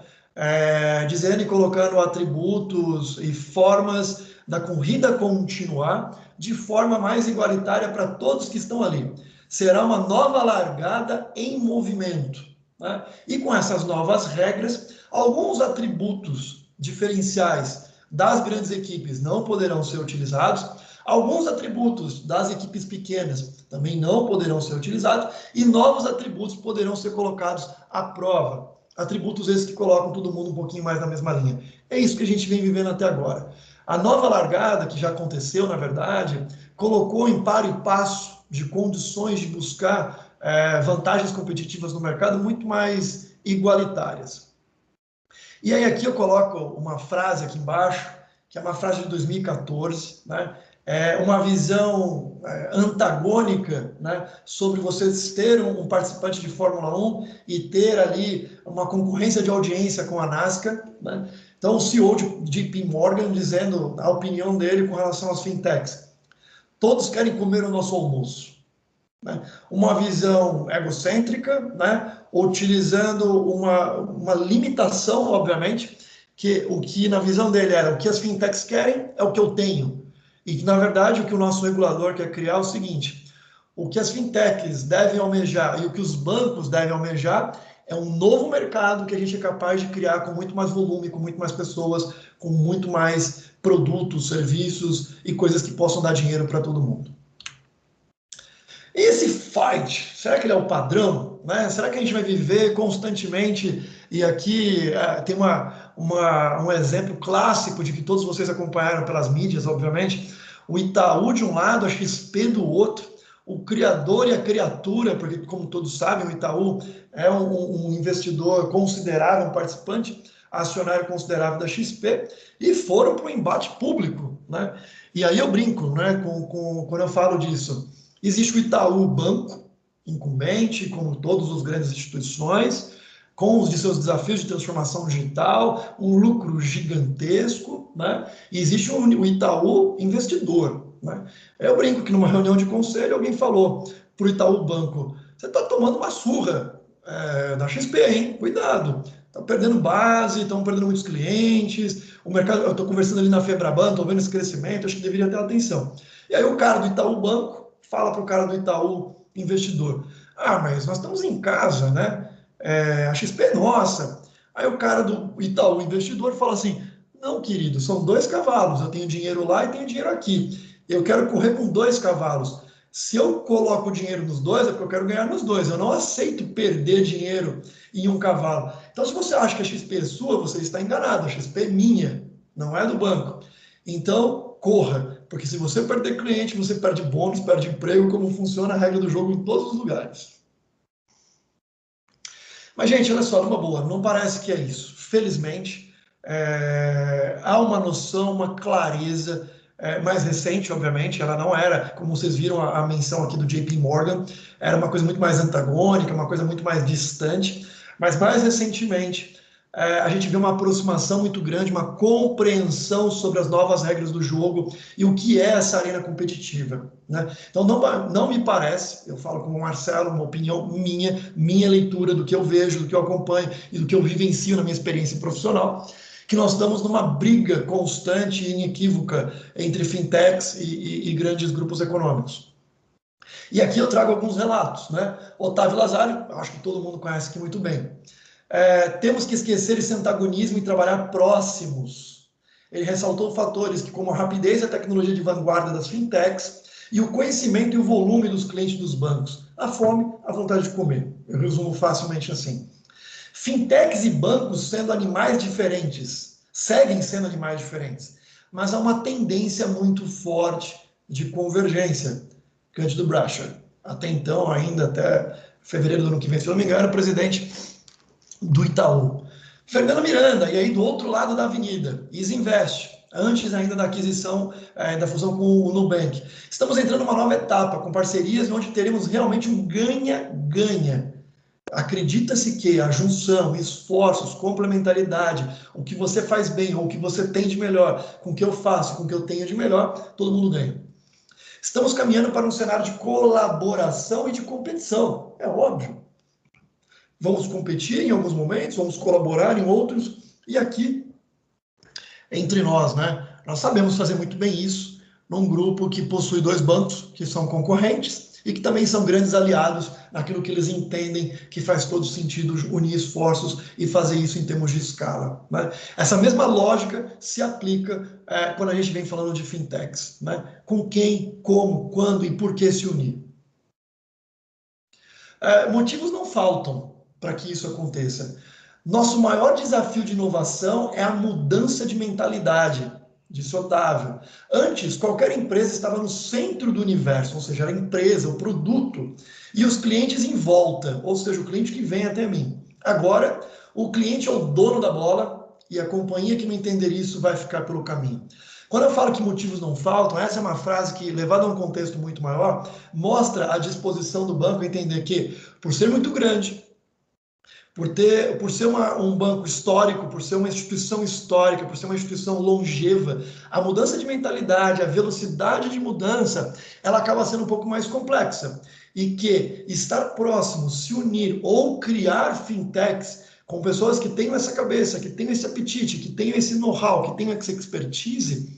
Dizendo e colocando atributos e formas da corrida continuar de forma mais igualitária para todos que estão ali. será uma nova largada em movimento, né? E com essas novas regras, alguns atributos diferenciais das grandes equipes não poderão ser utilizados, alguns atributos das equipes pequenas também não poderão ser utilizados, e novos atributos poderão ser colocados à prova. Atributos esses que colocam todo mundo um pouquinho mais na mesma linha. É isso que a gente vem vivendo até agora. A nova largada, que já aconteceu, na verdade, colocou em par e passo de condições de buscar vantagens competitivas no mercado muito mais igualitárias. E aí aqui eu coloco uma frase aqui embaixo, que é uma frase de 2014, né? É uma visão antagônica, né, sobre vocês ter um participante de Fórmula 1 e ter ali uma concorrência de audiência com a NASCAR, né? Então, o CEO de JP Morgan dizendo a opinião dele com relação às fintechs. Todos querem comer o nosso almoço, né? Uma visão egocêntrica, né, utilizando uma limitação, obviamente, que o que na visão dele era o que as fintechs querem é o que eu tenho. E que, na verdade, o que o nosso regulador quer criar é o seguinte: o que as fintechs devem almejar e o que os bancos devem almejar é um novo mercado que a gente é capaz de criar com muito mais volume, com muito mais pessoas, com muito mais produtos, serviços e coisas que possam dar dinheiro para todo mundo. Esse fight, será que ele é o padrão? Né? Será que a gente vai viver constantemente? E aqui tem um exemplo clássico de que todos vocês acompanharam pelas mídias, obviamente. O Itaú de um lado, a XP do outro, o criador e a criatura, porque como todos sabem, o Itaú é um investidor considerável, um participante acionário considerável da XP, e foram para o embate público. Né? E aí eu brinco, né, quando eu falo disso. Existe o Itaú Banco, incumbente, como todas as grandes instituições, com os de seus desafios de transformação digital, um lucro gigantesco, né? E existe o Itaú Investidor, né? Eu brinco que numa reunião de conselho alguém falou para o Itaú Banco: você está tomando uma surra da XP, hein? Cuidado. Estão perdendo base, estão perdendo muitos clientes, o mercado, eu estou conversando ali na Febraban, estou vendo esse crescimento, acho que deveria ter atenção. E aí o cara do Itaú Banco fala para o cara do Itaú Investidor: ah, mas nós estamos em casa, né? A XP é nossa. Aí o cara do Itaú Investidor fala assim: não, querido, são 2 cavalos, eu tenho dinheiro lá e tenho dinheiro aqui. Eu quero correr com 2 cavalos. Se eu coloco dinheiro nos 2, é porque eu quero ganhar nos 2. Eu não aceito perder dinheiro em um cavalo. Então, se você acha que a XP é sua, você está enganado. A XP é minha, não é do banco. Então, corra, porque se você perder cliente, você perde bônus, perde emprego, como funciona a regra do jogo em todos os lugares. Mas, gente, olha só, numa boa, não parece que é isso. Felizmente, há uma noção, uma clareza mais recente, obviamente, ela não era, como vocês viram a menção aqui do JP Morgan, era uma coisa muito mais antagônica, uma coisa muito mais distante, mas mais recentemente a gente vê uma aproximação muito grande, uma compreensão sobre as novas regras do jogo e o que é essa arena competitiva, né? Então, não me parece, eu falo como Marcelo, uma opinião minha leitura do que eu vejo, do que eu acompanho e do que eu vivencio na minha experiência profissional, que nós estamos numa briga constante e inequívoca entre fintechs e grandes grupos econômicos. E aqui eu trago alguns relatos, né? Otávio Lazzari, acho que todo mundo conhece aqui muito bem. Temos que esquecer esse antagonismo e trabalhar próximos. Ele ressaltou fatores que, como a rapidez e a tecnologia de vanguarda das fintechs e o conhecimento e o volume dos clientes dos bancos, a fome, a vontade de comer. Eu resumo facilmente assim. Fintechs e bancos sendo animais diferentes, seguem sendo animais diferentes, mas há uma tendência muito forte de convergência. Cândido Bracher, até então, ainda até fevereiro do ano que vem, se eu não me engano, presidente do Itaú. Fernando Miranda, e aí do outro lado da avenida, Isinvest, antes ainda da aquisição, da fusão com o Nubank. Estamos entrando numa nova etapa, com parcerias onde teremos realmente um ganha-ganha. Acredita-se que a junção, esforços, complementaridade, o que você faz bem ou o que você tem de melhor, com o que eu faço, com o que eu tenho de melhor, todo mundo ganha. Estamos caminhando para um cenário de colaboração e de competição, é óbvio. Vamos competir em alguns momentos, vamos colaborar em outros, e aqui, entre nós, né? Nós sabemos fazer muito bem isso num grupo que possui 2 bancos que são concorrentes e que também são grandes aliados naquilo que eles entendem que faz todo sentido unir esforços e fazer isso em termos de escala, né? Essa mesma lógica se aplica quando a gente vem falando de fintechs, né? Com quem, como, quando e por que se unir. Motivos não faltam para que isso aconteça. Nosso maior desafio de inovação é a mudança de mentalidade, disse Otávio. Antes, qualquer empresa estava no centro do universo, ou seja, era a empresa, o produto, e os clientes em volta, ou seja, o cliente que vem até mim. Agora, o cliente é o dono da bola e a companhia que não entender isso vai ficar pelo caminho. Quando eu falo que motivos não faltam, essa é uma frase que, levada a um contexto muito maior, mostra a disposição do banco a entender que, por ser muito grande, por ser um banco histórico, por ser uma instituição histórica, por ser uma instituição longeva, a mudança de mentalidade, a velocidade de mudança, ela acaba sendo um pouco mais complexa. E que estar próximo, se unir ou criar fintechs com pessoas que tenham essa cabeça, que tenham esse apetite, que tenham esse know-how, que tenham essa expertise,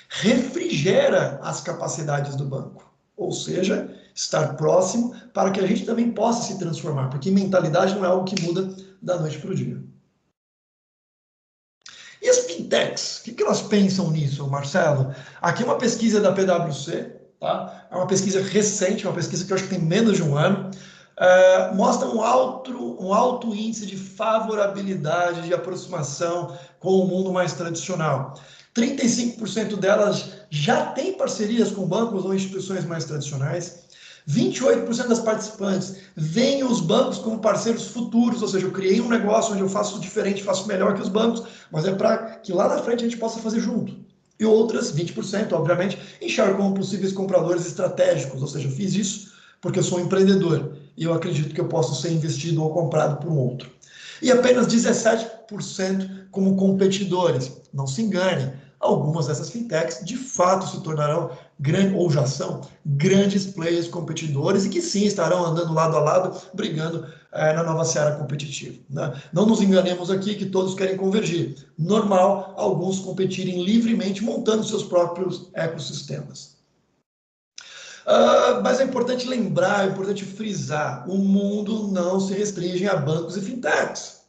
refrigera as capacidades do banco. Ou seja, estar próximo para que a gente também possa se transformar, porque mentalidade não é algo que muda da noite para o dia. E as fintechs, o que elas pensam nisso, Marcelo? Aqui é uma pesquisa da PwC, tá? É uma pesquisa recente, uma pesquisa que eu acho que tem menos de um ano, mostra um alto índice de favorabilidade, de aproximação com o mundo mais tradicional. 35% delas já têm parcerias com bancos ou instituições mais tradicionais. 28% das participantes veem os bancos como parceiros futuros, ou seja, eu criei um negócio onde eu faço diferente, faço melhor que os bancos, mas é para que lá na frente a gente possa fazer junto. E outras, 20%, obviamente, enxergam como possíveis compradores estratégicos, ou seja, eu fiz isso porque eu sou um empreendedor e eu acredito que eu posso ser investido ou comprado por um outro. E apenas 17% como competidores. Não se engane, algumas dessas fintechs de fato se tornarão ou já são grandes players competidores e que sim estarão andando lado a lado, brigando na nova seara competitiva, né? Não nos enganemos aqui que todos querem convergir. Normal alguns competirem livremente montando seus próprios ecossistemas. Mas é importante lembrar, é importante frisar, o mundo não se restringe a bancos e fintechs.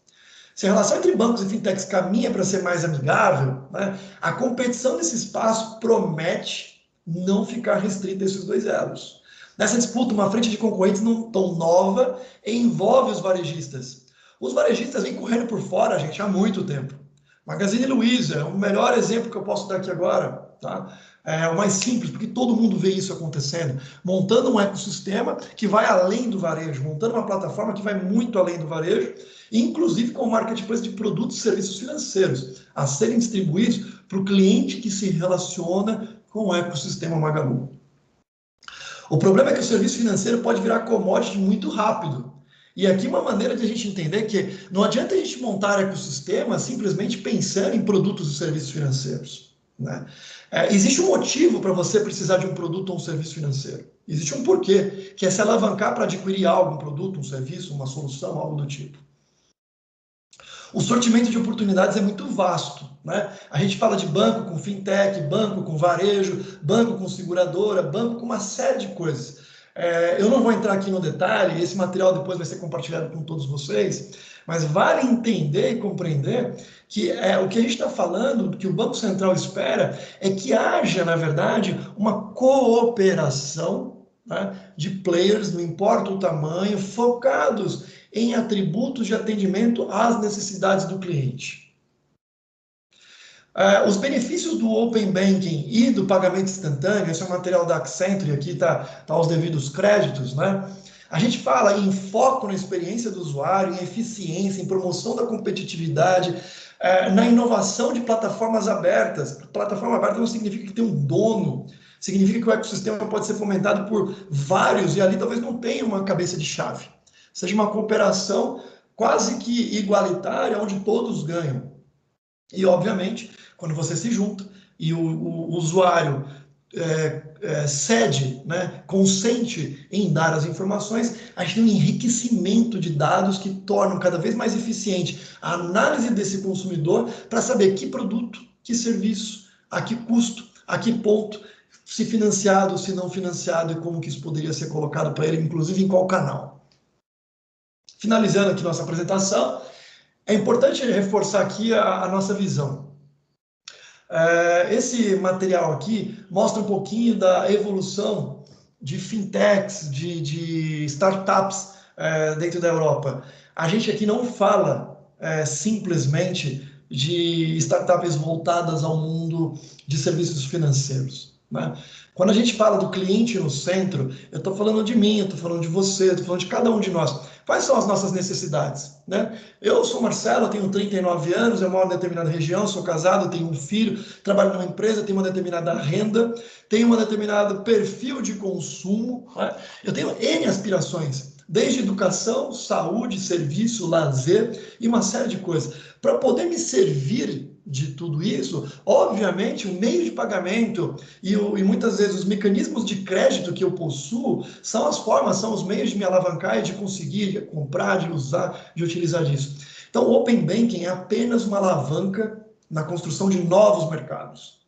Se a relação entre bancos e fintechs caminha para ser mais amigável, né, a competição nesse espaço promete não ficar restrita a esses dois elos. Nessa disputa, uma frente de concorrentes não tão nova envolve os varejistas. Os varejistas vêm correndo por fora, gente, há muito tempo. Magazine Luiza é o melhor exemplo que eu posso dar aqui agora, tá? É o mais simples, porque todo mundo vê isso acontecendo, montando um ecossistema que vai além do varejo, montando uma plataforma que vai muito além do varejo, inclusive com o marketplace de produtos e serviços financeiros, a serem distribuídos para o cliente que se relaciona com o ecossistema Magalu. O problema é que o serviço financeiro pode virar commodity muito rápido. E aqui uma maneira de a gente entender que não adianta a gente montar ecossistemas simplesmente pensando em produtos e serviços financeiros, né? Existe um motivo para você precisar de um produto ou um serviço financeiro. Existe um porquê, que é se alavancar para adquirir algo, um produto, um serviço, uma solução, algo do tipo. O sortimento de oportunidades é muito vasto, né? A gente fala de banco com fintech, banco com varejo, banco com seguradora, banco com uma série de coisas. Eu não vou entrar aqui no detalhe, esse material depois vai ser compartilhado com todos vocês, mas vale entender e compreender que o que a gente está falando, que o Banco Central espera, é que haja, na verdade, uma cooperação, né, de players, não importa o tamanho, focados em atributos de atendimento às necessidades do cliente. Os benefícios do Open Banking e do pagamento instantâneo, esse é um material da Accenture, aqui tá os devidos créditos, né? A gente fala em foco na experiência do usuário, em eficiência, em promoção da competitividade, na inovação de plataformas abertas. Plataforma aberta não significa que tem um dono, significa que o ecossistema pode ser fomentado por vários e ali talvez não tenha uma cabeça de chave. Seja uma cooperação quase que igualitária, onde todos ganham. E, obviamente, quando você se junta e o usuário cede, né, consente em dar as informações, a gente tem um enriquecimento de dados que tornam cada vez mais eficiente a análise desse consumidor para saber que produto, que serviço, a que custo, a que ponto se financiado, se não financiado, e como que isso poderia ser colocado para ele, inclusive em qual canal. Finalizando aqui nossa apresentação, é importante reforçar aqui a nossa visão. Esse material aqui mostra um pouquinho da evolução de fintechs, de startups dentro da Europa. A gente aqui não fala simplesmente de startups voltadas ao mundo de serviços financeiros, né? Quando a gente fala do cliente no centro, eu estou falando de mim, eu estou falando de você, eu estou falando de cada um de nós. Quais são as nossas necessidades, né? Eu sou Marcelo, tenho 39 anos, eu moro em determinada região, sou casado, tenho um filho, trabalho numa empresa, tenho uma determinada renda, tenho um determinado perfil de consumo, né? Eu tenho N aspirações, desde educação, saúde, serviço, lazer e uma série de coisas. Para poder me servir de tudo isso, obviamente, o meio de pagamento e muitas vezes os mecanismos de crédito que eu possuo são as formas, são os meios de me alavancar e de conseguir comprar, de usar, de utilizar disso. Então, o Open Banking é apenas uma alavanca na construção de novos mercados.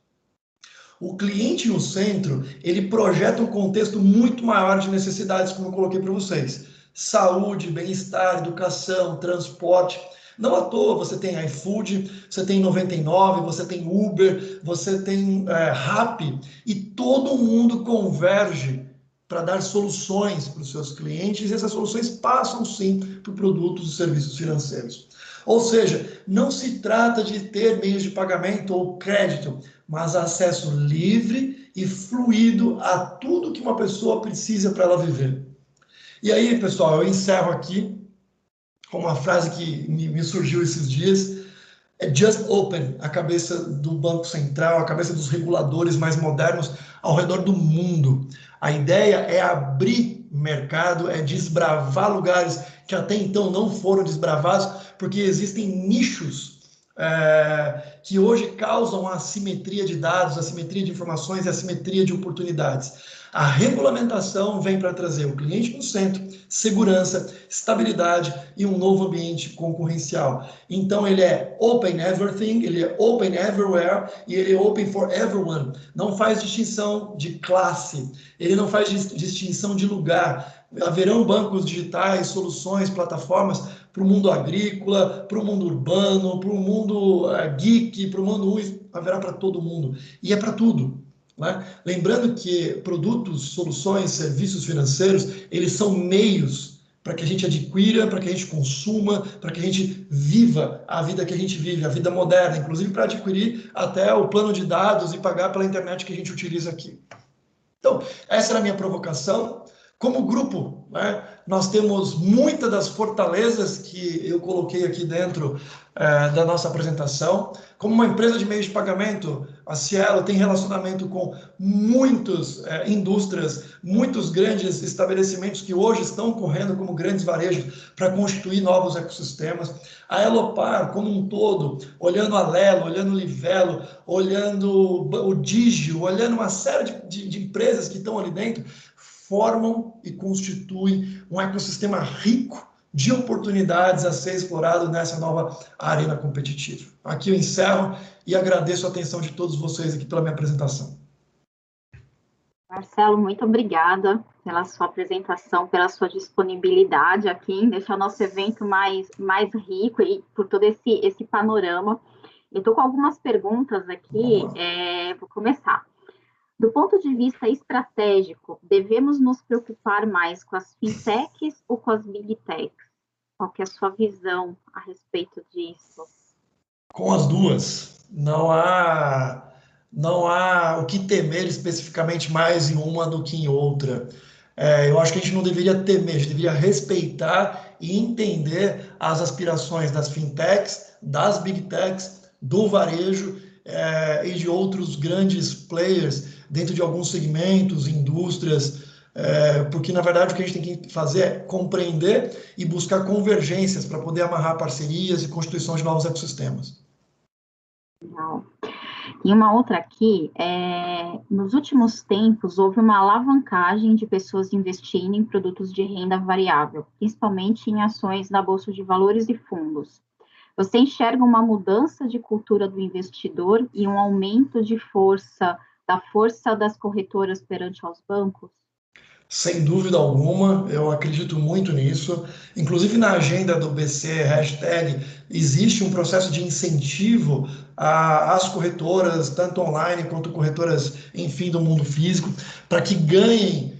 O cliente no centro, ele projeta um contexto muito maior de necessidades, como eu coloquei para vocês. Saúde, bem-estar, educação, transporte. Não à toa você tem iFood, você tem 99, você tem Uber, você tem Rappi, e todo mundo converge para dar soluções para os seus clientes, e essas soluções passam sim por produtos e serviços financeiros. Ou seja, não se trata de ter meios de pagamento ou crédito, mas acesso livre e fluido a tudo que uma pessoa precisa para ela viver. E aí, pessoal, eu encerro aqui com uma frase que me surgiu esses dias. É just open, a cabeça do Banco Central, a cabeça dos reguladores mais modernos ao redor do mundo. A ideia é abrir mercado, é desbravar lugares que até então não foram desbravados, porque existem nichos que hoje causam assimetria de dados, assimetria de informações e assimetria de oportunidades. A regulamentação vem para trazer o cliente no centro, segurança, estabilidade e um novo ambiente concorrencial. Então ele é open everything, ele é open everywhere e ele é open for everyone. Não faz distinção de classe, ele não faz distinção de lugar. Haverão bancos digitais, soluções, plataformas para o mundo agrícola, para o mundo urbano, para o mundo geek, para o mundo haverá para todo mundo. E é para tudo. Né? Lembrando que produtos, soluções, serviços financeiros, eles são meios para que a gente adquira, para que a gente consuma, para que a gente viva a vida que a gente vive, a vida moderna, inclusive para adquirir até o plano de dados e pagar pela internet que a gente utiliza aqui. Então, essa era a minha provocação. Como grupo, né, nós temos muitas das fortalezas que eu coloquei aqui dentro da nossa apresentação. Como uma empresa de meios de pagamento, a Cielo tem relacionamento com muitas indústrias, muitos grandes estabelecimentos que hoje estão correndo como grandes varejos para constituir novos ecossistemas. A Elopar, como um todo, olhando a Lelo, olhando o Livelo, olhando o Digio, olhando uma série de empresas que estão ali dentro, formam e constituem um ecossistema rico de oportunidades a ser explorado nessa nova arena competitiva. Aqui eu encerro e agradeço a atenção de todos vocês aqui pela minha apresentação. Marcelo, muito obrigada pela sua apresentação, pela sua disponibilidade aqui em deixar o nosso evento mais rico e por todo esse panorama. Eu estou com algumas perguntas aqui, vou começar. Do ponto de vista estratégico, devemos nos preocupar mais com as fintechs ou com as big techs? Qual que é a sua visão a respeito disso? Com as duas. Não há o que temer especificamente mais em uma do que em outra. Eu acho que a gente não deveria temer, a gente deveria respeitar e entender as aspirações das fintechs, das big techs, do varejo e de outros grandes players dentro de alguns segmentos, indústrias, porque na verdade o que a gente tem que fazer é compreender e buscar convergências para poder amarrar parcerias e constituição de novos ecossistemas. Legal. E uma outra aqui, nos últimos tempos houve uma alavancagem de pessoas investindo em produtos de renda variável, principalmente em ações na Bolsa de Valores e fundos. Você enxerga uma mudança de cultura do investidor e um aumento de força da força das corretoras perante aos bancos? Sem dúvida alguma, eu acredito muito nisso. Inclusive na agenda do BC, hashtag, existe um processo de incentivo às corretoras, tanto online quanto corretoras, enfim, do mundo físico, para que ganhem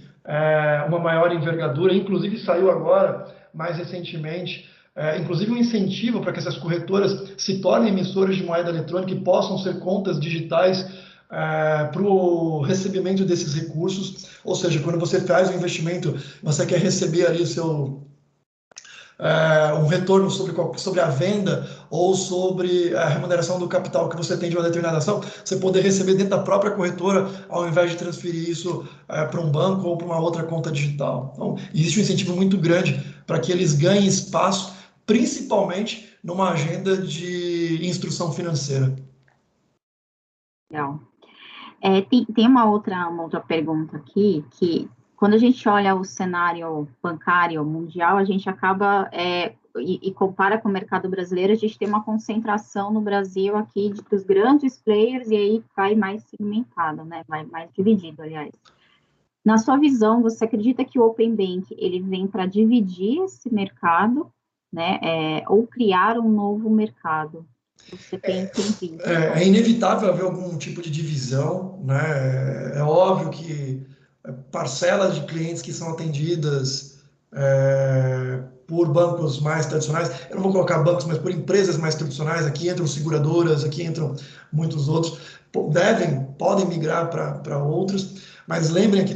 uma maior envergadura. Inclusive saiu agora, mais recentemente, inclusive um incentivo para que essas corretoras se tornem emissoras de moeda eletrônica e possam ser contas digitais para o recebimento desses recursos, ou seja, quando você faz um investimento, você quer receber ali o seu um retorno sobre a venda ou sobre a remuneração do capital que você tem de uma determinada ação, você poder receber dentro da própria corretora, ao invés de transferir isso para um banco ou para uma outra conta digital. Então, existe um incentivo muito grande para que eles ganhem espaço, principalmente numa agenda de instrução financeira. Legal. Tem uma outra pergunta aqui, que quando a gente olha o cenário bancário mundial, a gente acaba, e compara com o mercado brasileiro, a gente tem uma concentração no Brasil aqui dos grandes players, e aí vai mais segmentado, né? Vai mais dividido, aliás. Na sua visão, você acredita que o Open Bank, ele vem para dividir esse mercado, né? Ou criar um novo mercado? Você tem visto? É inevitável haver algum tipo de divisão, né? É óbvio que parcelas de clientes que são atendidas por bancos mais tradicionais, eu não vou colocar bancos, mas por empresas mais tradicionais, aqui entram seguradoras, aqui entram muitos outros, podem migrar para outros, mas lembrem aqui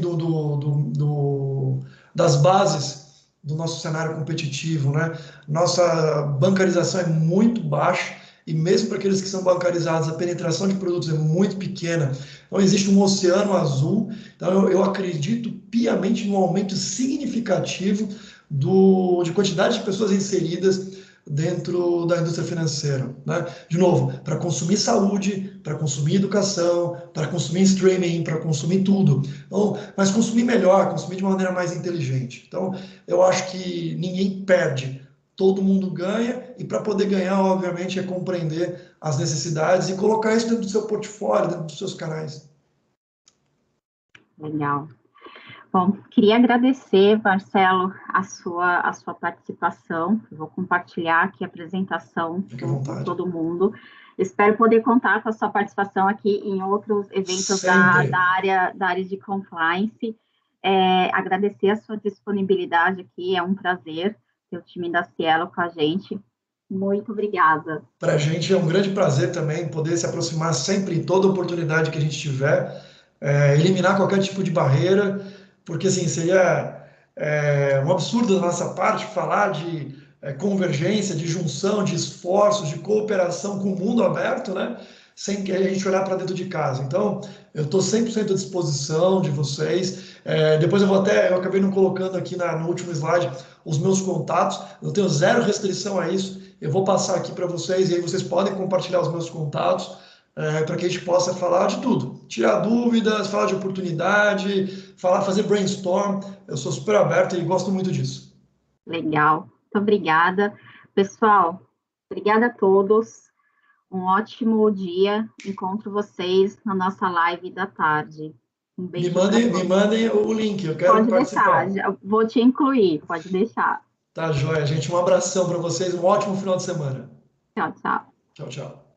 das bases do nosso cenário competitivo, né? Nossa bancarização é muito baixa, e mesmo para aqueles que são bancarizados, a penetração de produtos é muito pequena. Então, existe um oceano azul. Então, eu acredito piamente num aumento significativo de quantidade de pessoas inseridas dentro da indústria financeira, né? De novo, para consumir saúde, para consumir educação, para consumir streaming, para consumir tudo. Então, mas consumir melhor, consumir de uma maneira mais inteligente. Então, eu acho que ninguém perde, todo mundo ganha, e para poder ganhar, obviamente, é compreender as necessidades e colocar isso dentro do seu portfólio, dentro dos seus canais. Legal. Bom, queria agradecer, Marcelo, a sua participação. Eu vou compartilhar aqui a apresentação com todo mundo. Espero poder contar com a sua participação aqui em outros eventos da área de compliance. Agradecer a sua disponibilidade aqui, é um prazer ter o time da Cielo com a gente. Muito obrigada. Para a gente é um grande prazer também poder se aproximar sempre em toda oportunidade que a gente tiver, eliminar qualquer tipo de barreira, porque assim, seria um absurdo da nossa parte falar de convergência, de junção, de esforços, de cooperação com o mundo aberto, né? Sem que a gente olhar para dentro de casa. Então, eu estou 100% à disposição de vocês. Depois eu acabei não colocando aqui no último slide os meus contatos, eu tenho zero restrição a isso. Eu vou passar aqui para vocês e aí vocês podem compartilhar os meus contatos para que a gente possa falar de tudo. Tirar dúvidas, falar de oportunidade, fazer brainstorm. Eu sou super aberto e gosto muito disso. Legal, muito obrigada. Pessoal, obrigada a todos. Um ótimo dia. Encontro vocês na nossa live da tarde. Um beijo. Me mandem o link, eu quero participar. Pode deixar, vou te incluir, pode deixar. Tá joia, gente. Um abração para vocês, um ótimo final de semana. Tchau, tchau. Tchau, tchau.